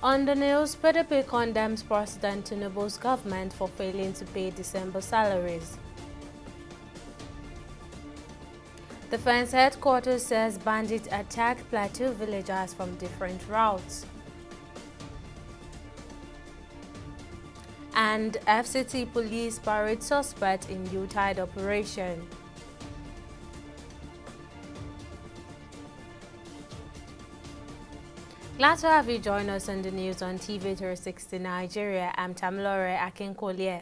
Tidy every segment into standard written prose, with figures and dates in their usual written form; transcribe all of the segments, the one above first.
On the news, PDP condemns President Tinubu's government for failing to pay December salaries. Defense headquarters says bandits attacked Plateau villagers from different routes. And FCT police parade suspect in Utah operation. Glad to have you join us on the news on TV 360 Nigeria. I'm Tamilore Akinkolie.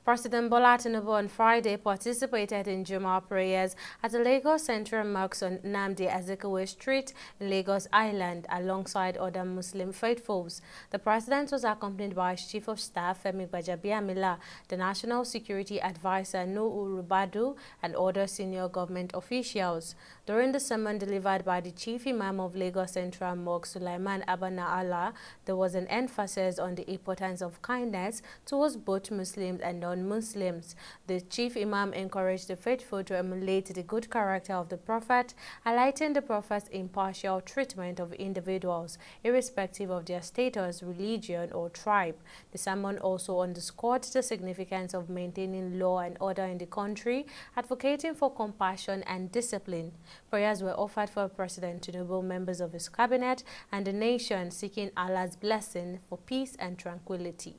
President Bola Tinubu on Friday participated in Juma prayers at the Lagos Central Mosque on Nnamdi Azikiwe Street in Lagos Island alongside other Muslim faithfuls. The president was accompanied by his Chief of Staff Femi Gbajabiamila, the National Security Advisor Nuhu Rubadu, and other senior government officials. During the sermon delivered by the Chief Imam of Lagos Central Mosque, Sulaiman Abana Allah, there was an emphasis on the importance of kindness towards both Muslims and non-Muslims. The Chief Imam encouraged the faithful to emulate the good character of the Prophet, highlighting the Prophet's impartial treatment of individuals, irrespective of their status, religion, or tribe. The sermon also underscored the significance of maintaining law and order in the country, advocating for compassion and discipline. Prayers were offered for President Tinubu, members of his cabinet, and the nation, seeking Allah's blessing for peace and tranquility.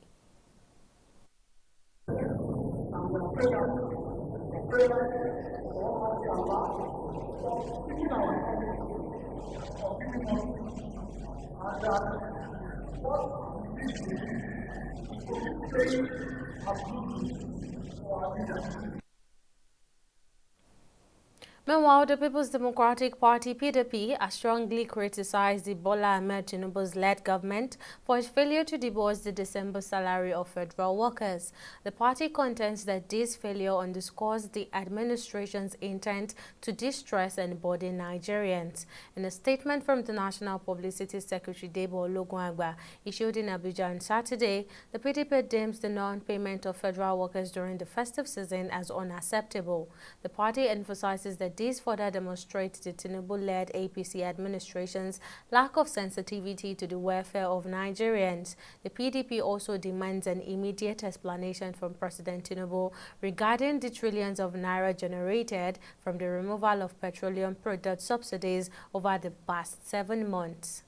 Meanwhile, the People's Democratic Party (PDP) has strongly criticized the Bola Ahmed Tinubu's led government for its failure to disburse the December salary of federal workers. The party contends that this failure underscores the administration's intent to distress and burden Nigerians. In a statement from the National Publicity Secretary Debo Ologunagba issued in Abuja on Saturday, the PDP deems the non-payment of federal workers during the festive season as unacceptable. The party emphasizes that this further demonstrates the Tinubu-led APC administration's lack of sensitivity to the welfare of Nigerians. The PDP also demands an immediate explanation from President Tinubu regarding the trillions of naira generated from the removal of petroleum product subsidies over the past 7 months.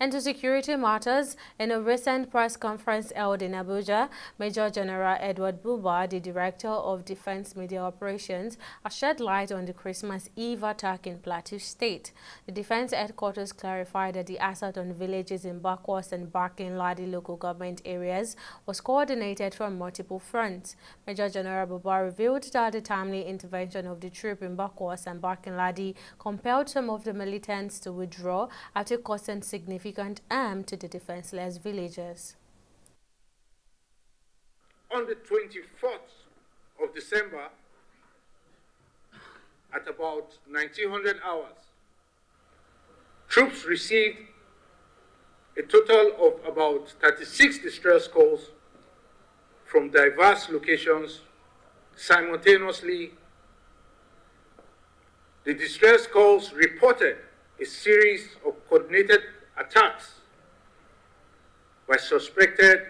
And to security matters, in a recent press conference held in Abuja, Major General Edward Buba, the Director of Defense Media Operations, has shed light on the Christmas Eve attack in Plateau State. The Defense Headquarters clarified that the assault on villages in Bakwas and Barking Ladi local government areas was coordinated from multiple fronts. Major General Buba revealed that the timely intervention of the troop in Bakwas and Barking Ladi compelled some of the militants to withdraw after causing significant harm to the defenseless villagers. On the 24th of December, at about 1900 hours, troops received a total of about 36 distress calls from diverse locations simultaneously. The distress calls reported a series of coordinated attacks by suspected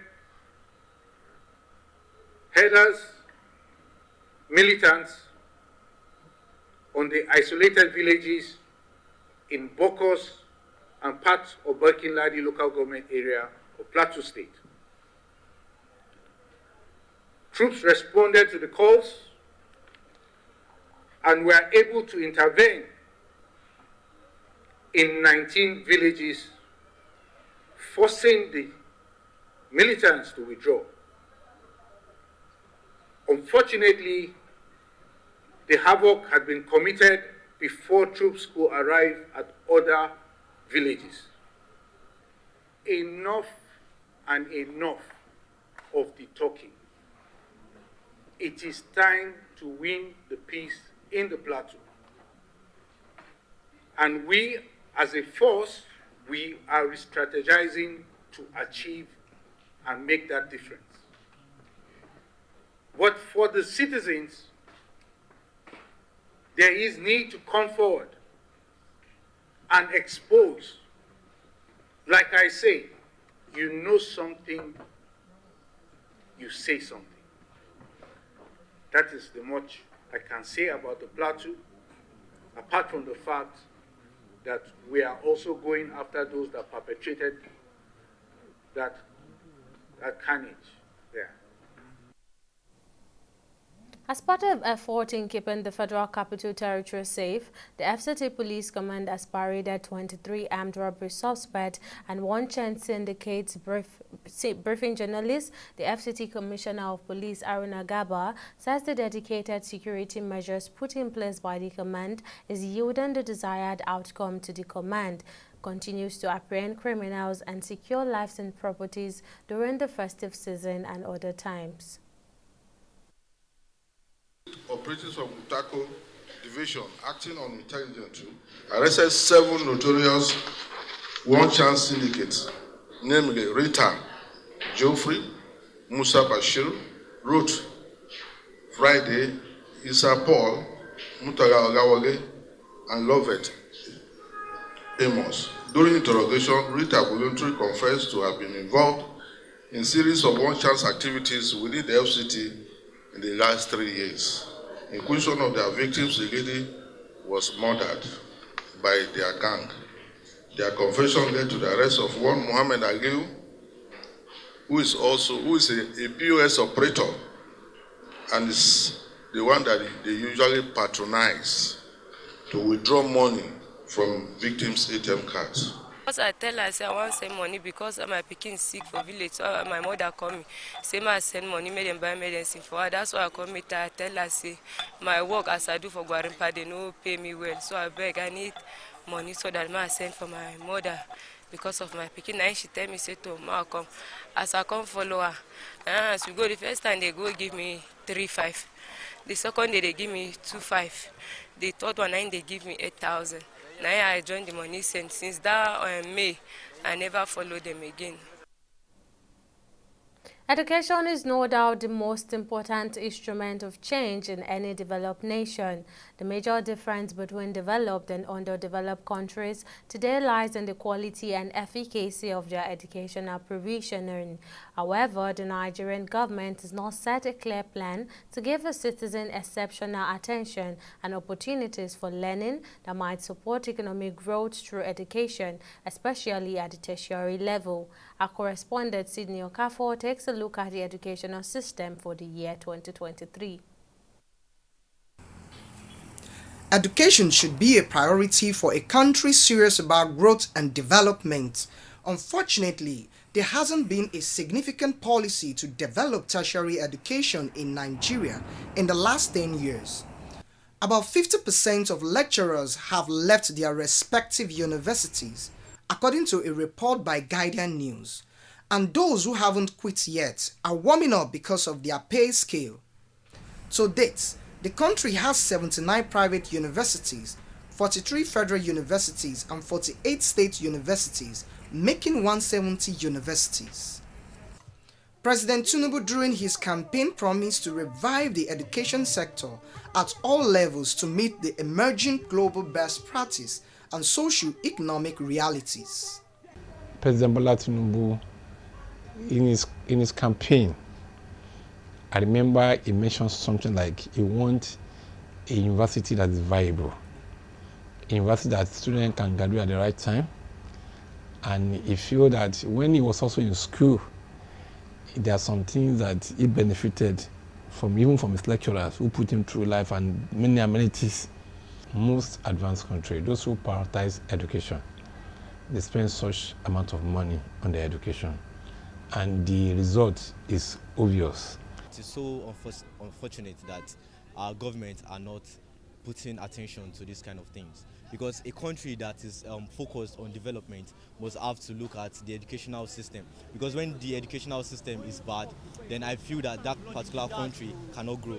headers, militants on the isolated villages in Bokos and parts of Barking Ladi local government area of Plateau State. Troops responded to the calls and were able to intervene in 19 villages, forcing the militants to withdraw. Unfortunately, the havoc had been committed before troops could arrive at other villages. Enough and enough of the talking. It is time to win the peace in the plateau. And we, as a force, we are strategizing to achieve and make that difference. But for the citizens, there is need to come forward and expose Like I say, you know something, you say something. That is the much I can say about the plateau, apart from the fact that we are also going after those that perpetrated that carnage there. As part of effort in keeping the Federal Capital Territory safe, the FCT Police Command has paraded 23 armed robbery suspects and one chain syndicate briefing journalists. The FCT Commissioner of Police, Aruna Gaba, says the dedicated security measures put in place by the command is yielding the desired outcome to the command. Continues to apprehend criminals and secure lives and properties during the festive season and other times. Operatives of Butako Division, acting on intelligence, arrested 7 notorious one-chance syndicates, namely Rita, Geoffrey, Musa Bashir, Ruth, Friday, Issa Paul, Mutaga Ogawale, and Lovett Amos. During interrogation, Rita voluntarily confessed to have been involved in a series of one-chance activities within the FCT in the last 3 years. In which one of their victims, a lady, was murdered by their gang. Their confession led to the arrest of one Muhammad Aliu, who is a POS operator and is the one that they usually patronize to withdraw money from victims' ATM cards. I tell her, I say I want to send money because my pikin sick for village. So my mother call me, say I send money, make them buy medicine for her. That's why I call me. I tell her, say my work as I do for Guarimpa, they no pay me well. So I beg, I need money so that I send for my mother because of my pikin. And she tell me, say to ma come. As I come follow her, as we go the first time they go give me 3,500. The second day they give me 2,500. The third one they give me 8,000. Now I joined the money since that May, I never followed them again. Education is no doubt the most important instrument of change in any developed nation. The major difference between developed and underdeveloped countries today lies in the quality and efficacy of their educational provisioning. However, the Nigerian government has not set a clear plan to give a citizen exceptional attention and opportunities for learning that might support economic growth through education, especially at the tertiary level. Our correspondent Sydney Okafor takes a look at the educational system for the year 2023. Education should be a priority for a country serious about growth and development. Unfortunately, there hasn't been a significant policy to develop tertiary education in Nigeria in the last 10 years. About 50% of lecturers have left their respective universities, according to a report by Guardian News. And those who haven't quit yet are warming up because of their pay scale. To date, the country has 79 private universities, 43 federal universities and 48 state universities, making 170 universities. President Tinubu during his campaign promised to revive the education sector at all levels to meet the emerging global best practice and socio-economic realities. President Bola Tinubu, in his campaign, I remember he mentioned something like he wants a university that is viable, a university that students can graduate at the right time, and he feel that when he was also in school, there are some things that he benefited from, even from his lecturers who put him through life and many amenities. Most advanced countries, those who prioritize education, they spend such amount of money on their education, and the result is obvious. It is so unfortunate that our government are not putting attention to these kind of things, because a country that is focused on development must have to look at the educational system, because when the educational system is bad, then I feel that that particular country cannot grow.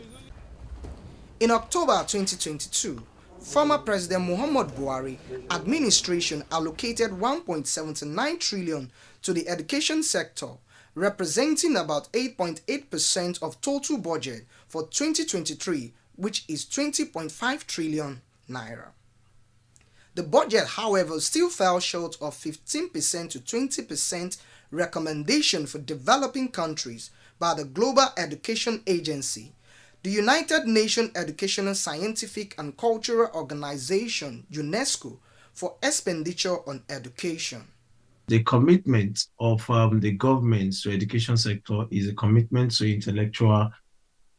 In October 2022, former President Muhammad Buhari administration allocated 1.79 trillion to the education sector, representing about 8.8% of total budget for 2023, which is 20.5 trillion naira. The budget, however, still fell short of 15% to 20% recommendation for developing countries by the Global Education Agency, the United Nations Educational, Scientific and Cultural Organization (UNESCO) for expenditure on education. The commitment of the government to education sector is a commitment to intellectual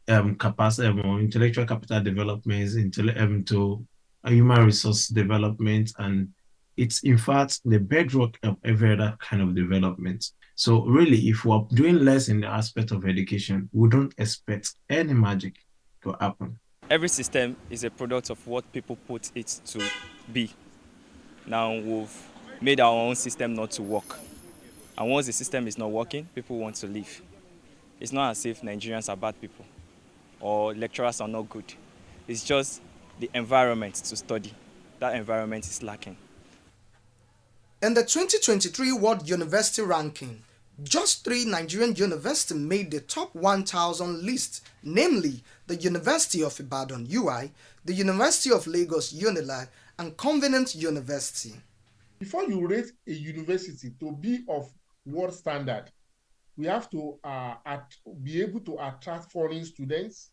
capacity, intellectual capital development, to human resource development, and it's in fact the bedrock of every other kind of development. So really, if we're doing less in the aspect of education, we don't expect any magic to happen. Every system is a product of what people put it to be. Now we've made our own system not to work. And once the system is not working, people want to leave. It's not as if Nigerians are bad people or lecturers are not good. It's just the environment to study. That environment is lacking. In the 2023 World University Ranking, just 3 Nigerian universities made the top 1,000 list, namely the University of Ibadan (UI), the University of Lagos (UNILAG), and Covenant University. Before you rate a university to be of world standard, we have to be able to attract foreign students.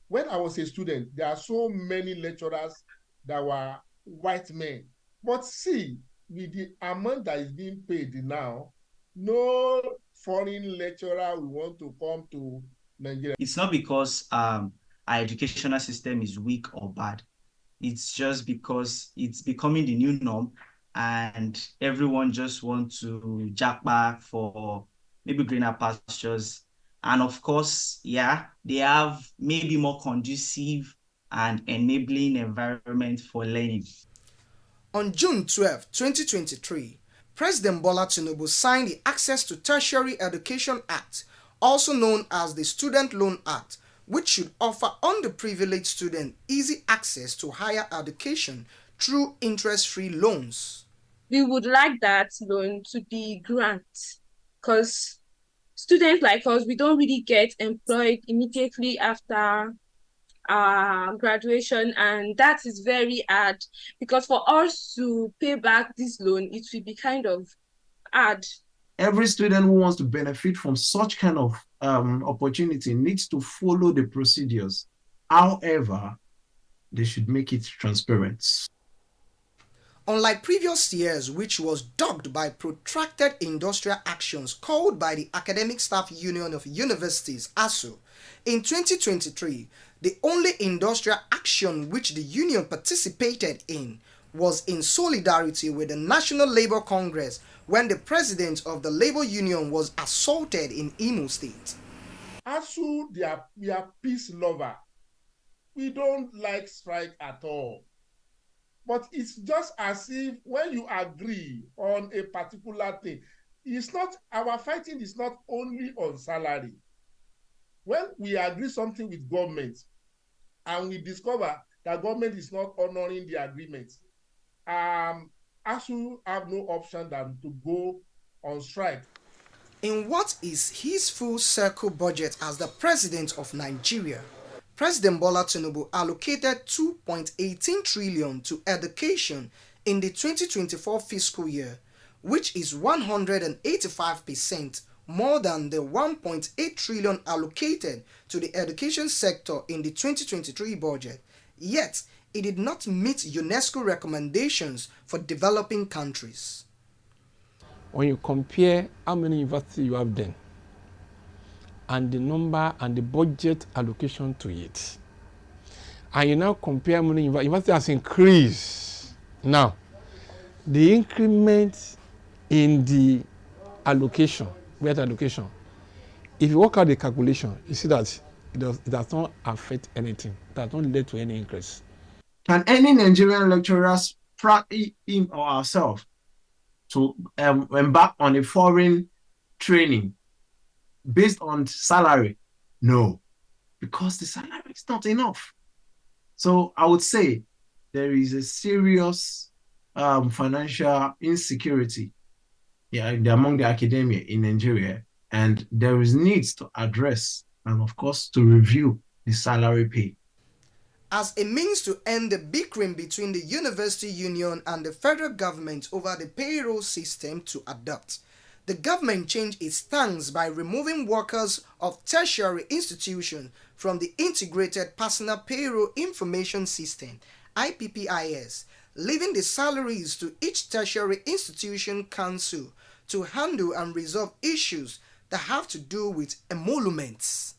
When I was a student, there are so many lecturers that were white men. But see, with the amount that is being paid now, no foreign lecturer will want to come to Nigeria. It's not because our educational system is weak or bad. It's just because it's becoming the new norm and everyone just wants to jack back for maybe greener pastures. And of course, yeah, they have maybe more conducive and enabling environment for learning. On June 12, 2023, President Bola Tinubu signed the Access to Tertiary Education Act, also known as the Student Loan Act, which should offer underprivileged students easy access to higher education through interest-free loans. We would like that loan to be grant, because students like us, we don't really get employed immediately after graduation, and that is very hard, because for us to pay back this loan, it will be kind of hard. Every student who wants to benefit from such kind of opportunity needs to follow the procedures. However, they should make it transparent. Unlike previous years, which was dogged by protracted industrial actions called by the Academic Staff Union of Universities (ASU), in 2023, the only industrial action which the union participated in was in solidarity with the National Labour Congress when the president of the labor union was assaulted in Imo State. ASU, we are peace lover. We don't like strike at all. But it's just as if when you agree on a particular thing, it's not, our fighting is not only on salary. When we agree something with government and we discover that government is not honoring the agreement, ASU have no option than to go on strike. In what is his full circle budget as the president of Nigeria, President Bola Tinubu allocated 2.18 trillion to education in the 2024 fiscal year, which is 185% more than the 1.8 trillion allocated to the education sector in the 2023 budget. Yet, it did not meet UNESCO recommendations for developing countries. When you compare how many universities you have then, and the number and the budget allocation to it, and you now compare how many university has increased. Now, the increment in the allocation, budget allocation, if you work out the calculation, you see that it does not affect anything. It does not lead to any increase. Can any Nigerian lecturers him or ourselves to embark on a foreign training based on salary? No, because the salary is not enough. So I would say there is a serious financial insecurity among the academia in Nigeria, and there is needs to address and of course to review the salary pay. as a means to end the bickering between the university union and the federal government over the payroll system to adopt. The government changed its stance by removing workers of tertiary institutions from the Integrated Personal Payroll Information System (IPPIS), leaving the salaries to each tertiary institution council to handle and resolve issues that have to do with emoluments.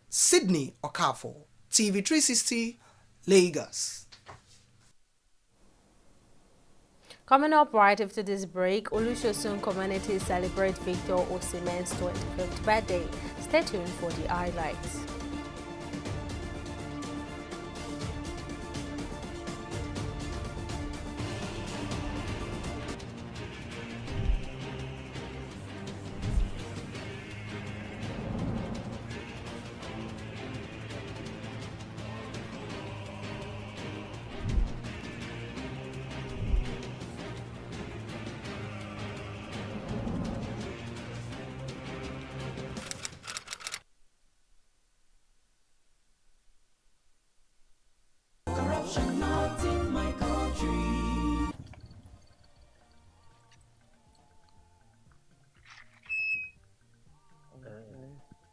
Sydney Okafor, TV360, Lagos. Coming up right after this break, Olusosun communities celebrate Victor Osimhen's 25th birthday. Stay tuned for the highlights.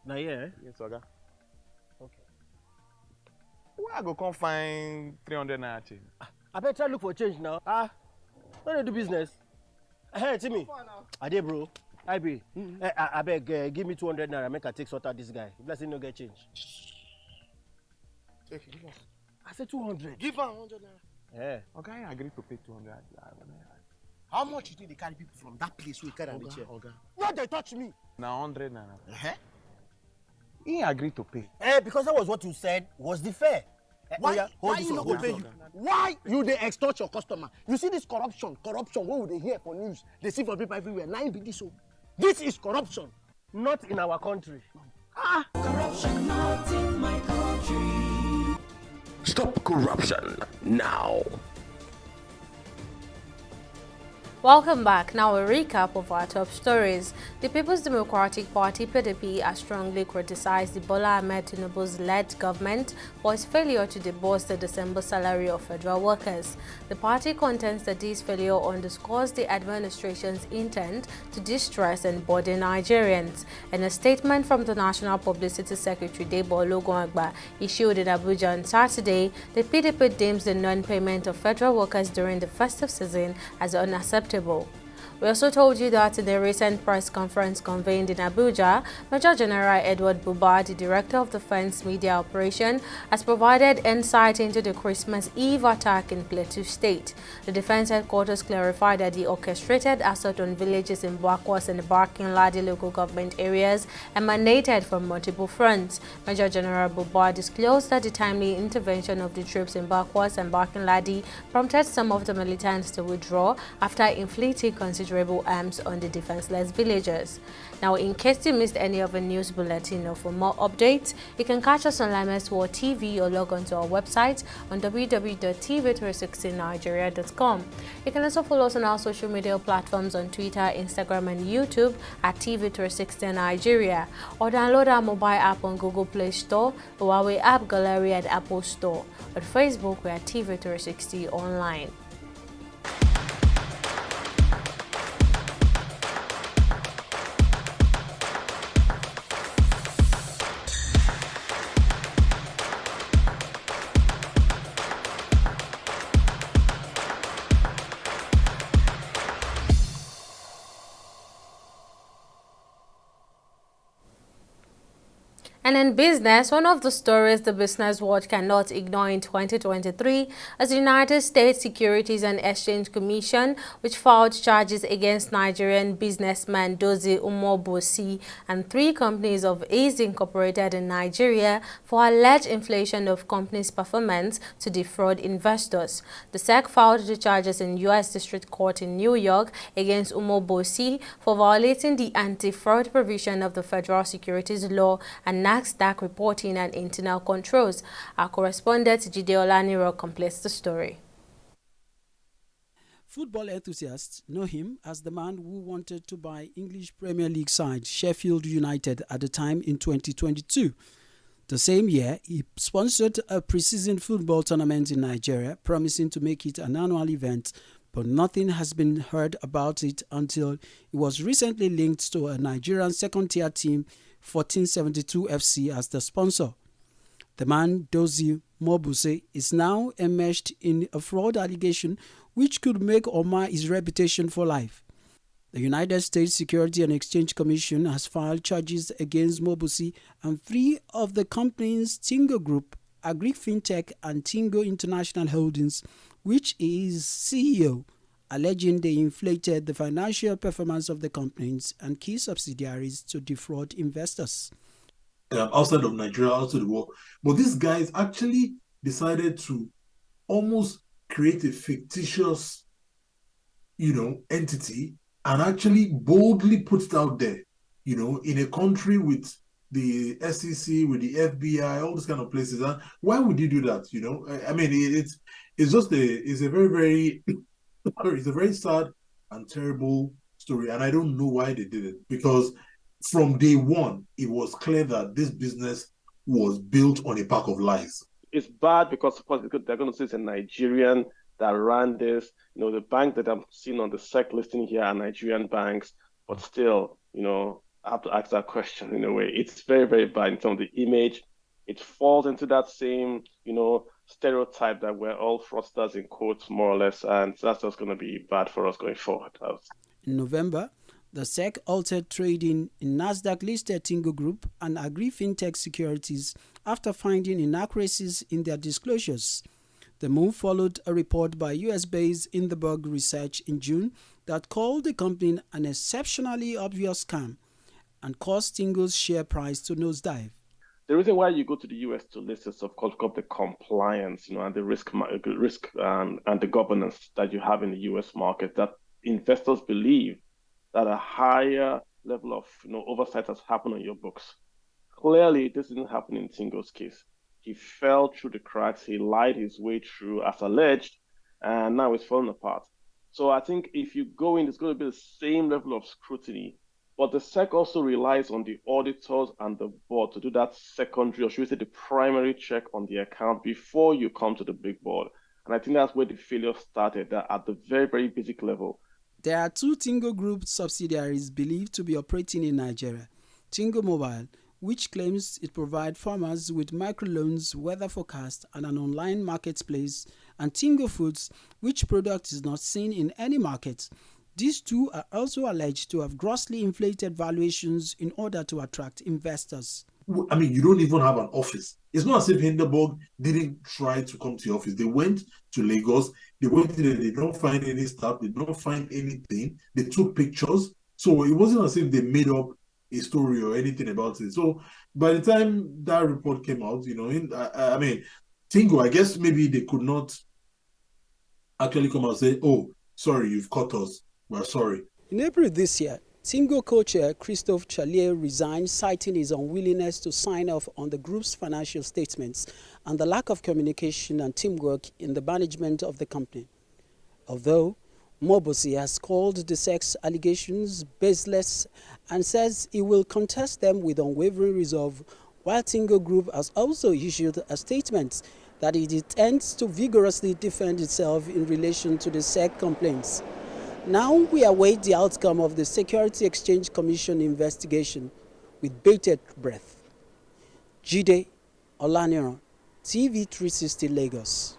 Now, yeah? Yes, Oga. Okay. Where I go come find 300 naira change? I better try look for change now. When they do business. Hey, Timmy. I did, bro. I be. I beg, give me 200 naira. Make I take sort out this guy. Blessing no get change. Take it, give us. I said 200. Give her 100 naira. Yeah. Okay, I agreed to pay 200. How much you think they carry people from that place we carry the chair? Oga. No, they touch me. Now 100 naira. He agreed to pay. Because that was what you said was the fair. Why you not go pay you? Why you they extort your customer? You see this corruption, what would they hear for news? They see for people everywhere. Now be this so. This is corruption, not in our country. Corruption not in my country. Stop corruption now. Welcome back. Now a recap of our top stories. The People's Democratic Party (PDP) has strongly criticized the Bola Ahmed Tinubu's led government for its failure to disburse the December salary of federal workers. The party contends that this failure underscores the administration's intent to distress and burden Nigerians. In a statement from the National Publicity Secretary Debo Ologunagba issued in Abuja on Saturday, the PDP deems the non-payment of federal workers during the festive season as unacceptable. We also told you that in a recent press conference convened in Abuja, Major General Edward Buba, the Director of Defense Media Operation, has provided insight into the Christmas Eve attack in Plateau State. The Defense Headquarters clarified that the orchestrated assault on villages in Bakwas and Barking Ladi local government areas emanated from multiple fronts. Major General Buba disclosed that the timely intervention of the troops in Bakwas and Barking Ladi prompted some of the militants to withdraw after inflicting considerable arms on the defenseless villagers. Now, in case you missed any of the news bulletin or for more updates, you can catch us on Limes World TV or log on to our website on www.tv360nigeria.com. You can also follow us on our social media platforms on Twitter, Instagram, and YouTube at TV360 Nigeria, or download our mobile app on Google Play Store, Huawei App Gallery, and Apple Store. On Facebook, we are TV360 Online. And in business, one of the stories the business world cannot ignore in 2023 is the United States Securities and Exchange Commission, which filed charges against Nigerian businessman Dozie Umobosi and 3 companies of his incorporated in Nigeria for alleged inflation of companies' performance to defraud investors. The SEC filed the charges in U.S. District Court in New York against Umobosi for violating the anti-fraud provision of the Federal Securities Law and Dec reporting and internal controls. Our correspondent Jide Olaniro completes the story. Football enthusiasts know him as the man who wanted to buy English Premier League side Sheffield United at the time in 2022. The same year, he sponsored a preseason football tournament in Nigeria, promising to make it an annual event, but nothing has been heard about it until it was recently linked to a Nigerian second-tier team, 1472 FC, as the sponsor. The man, Dozie Mobuse, is now enmeshed in a fraud allegation which could make or mar his reputation for life. The United States Security and Exchange Commission has filed charges against Mobuse and 3 of the companies Tingo Group, AgriFintech and Tingo International Holdings, which is CEO, alleging they inflated the financial performance of the companies and key subsidiaries to defraud investors. Outside of Nigeria, outside the world. But these guys actually decided to almost create a fictitious, entity and actually boldly put it out there, in a country with the SEC, with the FBI, all these kind of places. And why would you do that? I mean, it's a very, very, it's a very sad and terrible story. And I don't know why they did it, because from day one, it was clear that this business was built on a pack of lies. It's bad because they're going to say it's a Nigerian that ran this. The bank that I'm seeing on the SEC listing here are Nigerian banks, but still, I have to ask that question in a way. It's very, very bad in terms of the image. It falls into that same, stereotype that we're all fraudsters in quotes, more or less, and that's just going to be bad for us going forward. In November, the SEC altered trading in Nasdaq-listed Tingo Group and AgriFintech securities after finding inaccuracies in their disclosures. The move followed a report by US-based Hindenburg Research in June that called the company an exceptionally obvious scam and caused Tingo's share price to nosedive. The reason why you go to the US to list is, of course, the compliance, and the risk and the governance that you have in the US market, that investors believe that a higher level of oversight has happened on your books. Clearly, this didn't happen in Tingo's case. He fell through the cracks. He lied his way through, as alleged, and now it's falling apart. So I think if you go in, it's going to be the same level of scrutiny. But the SEC also relies on the auditors and the board to do that secondary, or should we say the primary check on the account before you come to the big board. And I think that's where the failure started, that at the very, very basic level. There are 2 Tingo Group subsidiaries believed to be operating in Nigeria. Tingo Mobile, which claims it provides farmers with microloans, weather forecast, and an online marketplace, and Tingo Foods, which product is not seen in any market. These 2 are also alleged to have grossly inflated valuations in order to attract investors. I mean, you don't even have an office. It's not as if Hindenburg didn't try to come to your office. They went to Lagos. They went there. They don't find any staff. They don't find anything. They took pictures. So it wasn't as if they made up a story or anything about it. So by the time that report came out, I mean, Tingo, I guess maybe they could not actually come out and say, oh, sorry, you've caught us. We're sorry. In April this year, Tingo co-chair Christophe Chalier resigned, citing his unwillingness to sign off on the group's financial statements and the lack of communication and teamwork in the management of the company. Although Mobuse has called the SEC's allegations baseless and says he will contest them with unwavering resolve, while Tingo Group has also issued a statement that it intends to vigorously defend itself in relation to the SEC complaints. Now we await the outcome of the Security Exchange Commission investigation with bated breath. Jide Olaniran, TV 360 Lagos.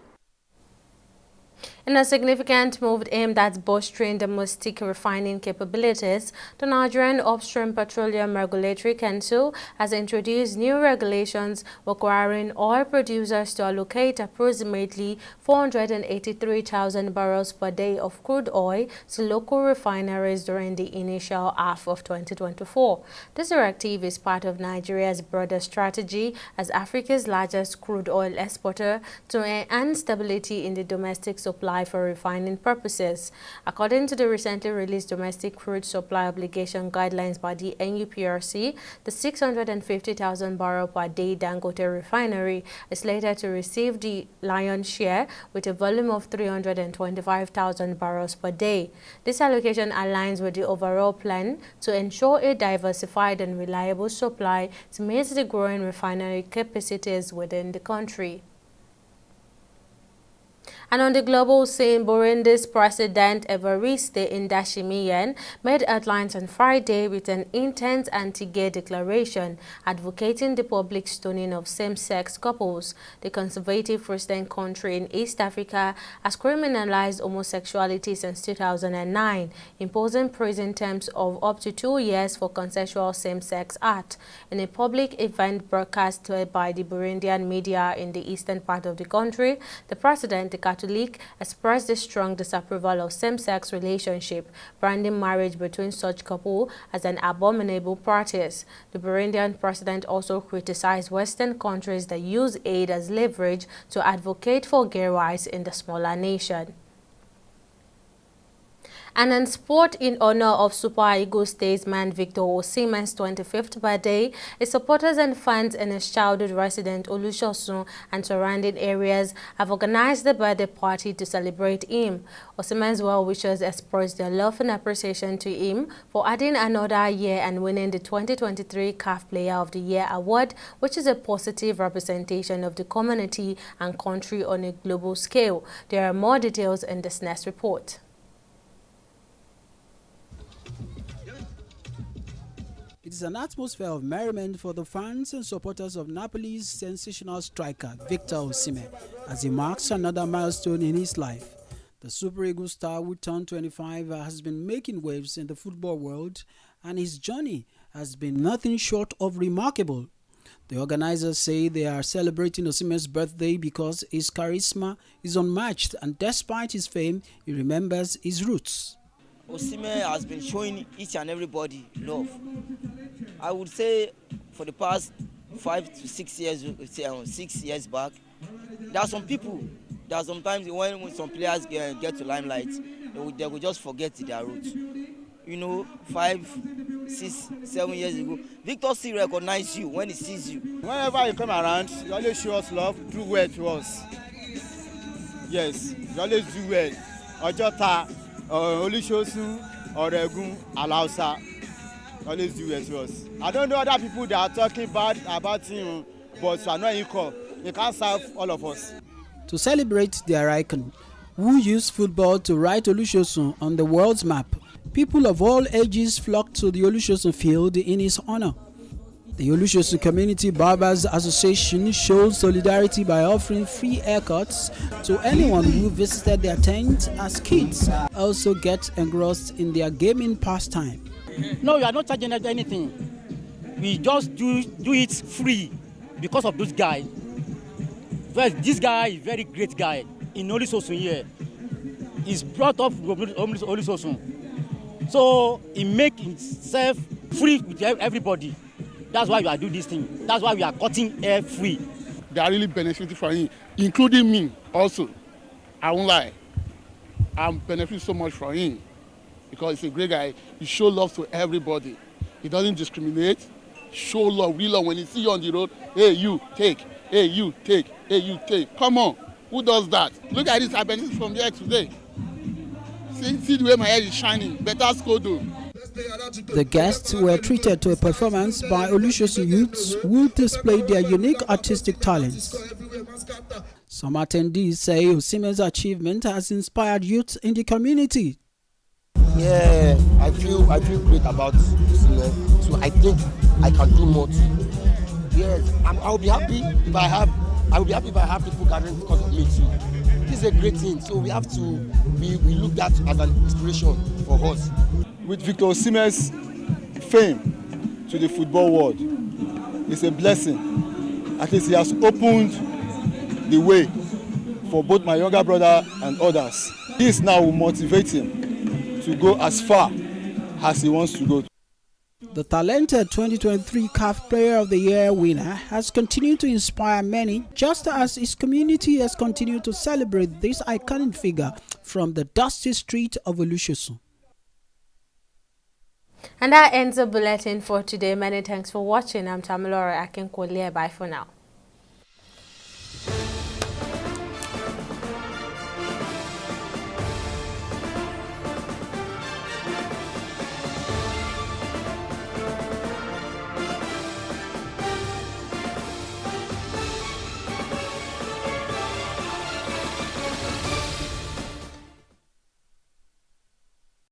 In a significant move aimed at bolstering domestic refining capabilities, the Nigerian Upstream Petroleum Regulatory Council has introduced new regulations requiring oil producers to allocate approximately 483,000 barrels per day of crude oil to local refineries during the initial half of 2024. This directive is part of Nigeria's broader strategy as Africa's largest crude oil exporter to enhance stability in the domestic supply supply for refining purposes. According to the recently released domestic crude supply obligation guidelines by the NUPRC, the 650,000 barrel per day Dangote refinery is slated to receive the lion's share with a volume of 325,000 barrels per day. This allocation aligns with the overall plan to ensure a diversified and reliable supply to meet the growing refinery capacities within the country. And on the global scene, Burundi's President Evariste Ndayishimiye made headlines on Friday with an intense anti-gay declaration advocating the public stoning of same-sex couples. The conservative Christian country in East Africa has criminalized homosexuality since 2009, imposing prison terms of up to 2 years for consensual same-sex act. In a public event broadcast by the Burundian media in the eastern part of the country, the president, the Catholic, expressed a strong disapproval of same-sex relationship, branding marriage between such couple as an abominable practice. The Burundian president also criticized Western countries that use aid as leverage to advocate for gay rights in the smaller nation. And in sport, in honor of Super Eagles statesman Victor Osimhen's 25th birthday, his supporters and fans in his childhood residence Olusosun and surrounding areas have organized a birthday party to celebrate him. Osimhen's well-wishers expressed their love and appreciation to him for adding another year and winning the 2023 CAF Player of the Year award, which is a positive representation of the community and country on a global scale. There are more details in this next report. It is an atmosphere of merriment for the fans and supporters of Napoli's sensational striker Victor Osimhen as he marks another milestone in his life. The Super Eagles star, who turned 25, has been making waves in the football world, and his journey has been nothing short of remarkable. The organizers say they are celebrating Osimhen's birthday because his charisma is unmatched, and despite his fame, he remembers his roots. Osimhen has been showing each and everybody love. I would say for the past 5 to 6 years, 6 years back, there are some people that sometimes when some players get to limelight, they will just forget their roots. You know, 5, 6, 7 years ago, Victor still recognizes you when he sees you. Whenever you come around, you always show us love, do well to us. Yes, you always do well. Ojota, Olusosun, Oregun, Alausa, always do well to us. I don't know other people that are talking bad about him, but you are not equal. You can't serve all of us. To celebrate their icon, who used football to write Olusosun on the world's map, people of all ages flocked to the Olusosun field in his honor. The Olusosun Community Barbers Association showed solidarity by offering free haircuts to anyone who visited their tent, as kids also get engrossed in their gaming pastime. No, we are not charging anything. We just do it free because of those guys. Well, this guy is a very great guy in Olusosun here. He's brought up Olusosun. So he makes himself free with everybody. That's why we are doing this thing. That's why we are cutting hair free. They are really benefiting from him, including me also. I won't lie. I'm benefiting so much from him because he's a great guy. He shows love to everybody. He doesn't discriminate. Show love, real love. When he see you on the road, hey, you take. Hey, you take. Hey, you take. Come on. Who does that? Look at this. I benefit from here today. See the way my head is shining. Better Skodo. The guests were treated to a performance by Olusosun youths who displayed their unique artistic talents. Some attendees say Osimhen's achievement has inspired youth in the community. Yeah, I feel great about Osimhen, so I think I can do more too. Yes, I will be happy if I have people gathering because of me too. This is a great thing, so we have to we look at as an inspiration for us. With Victor Osimhen's fame to the football world, it's a blessing. At least he has opened the way for both my younger brother and others. This now will motivate him to go as far as he wants to go. The talented 2023 CAF Player of the Year winner has continued to inspire many, just as his community has continued to celebrate this iconic figure from the dusty street of Olusosun. And that ends the bulletin for today. Many thanks for watching. I'm Tamilore Akinkwole. Bye for now.